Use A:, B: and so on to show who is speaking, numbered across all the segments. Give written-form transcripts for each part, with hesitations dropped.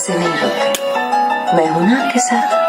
A: ऐसे नहीं होते। मैं हूं ना आपके साथ।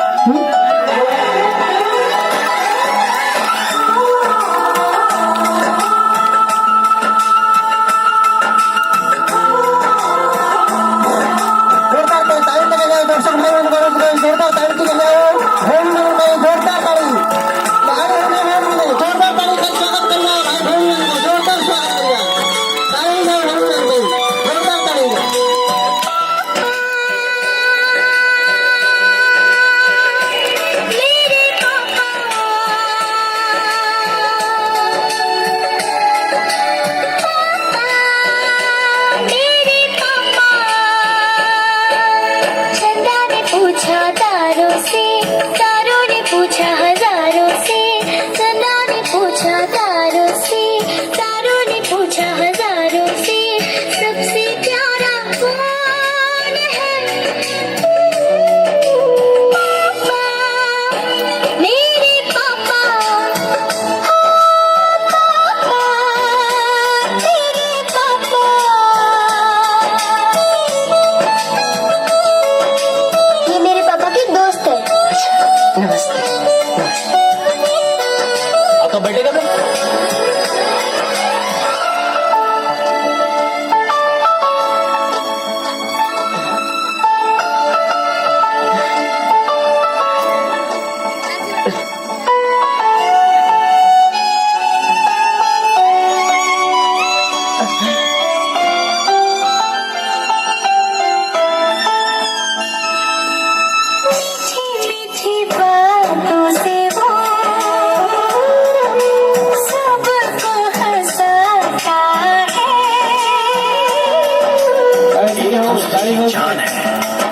B: जान है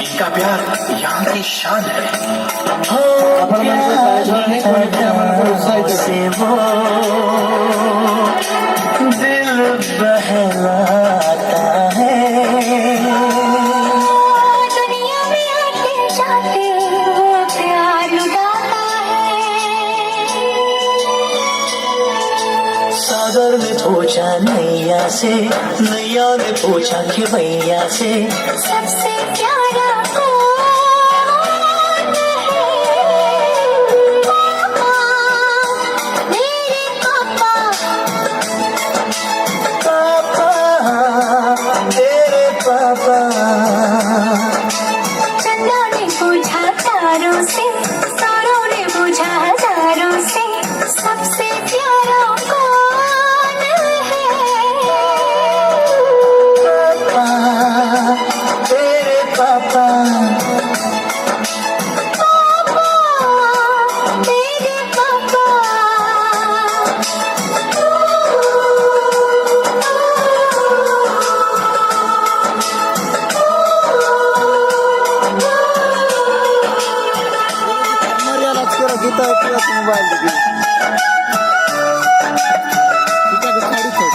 B: इनका प्यार, यहाँ की शान है। से वो दिल बहलाता है, दुनिया में आते जाते वो प्यार लुटाता है। सागर ने पूछा नैया से, नैया ने पूछा कि भैया से, सबसे प्यारा गीता मोबाइल देखिए ठीक है, गाड़ी छोड़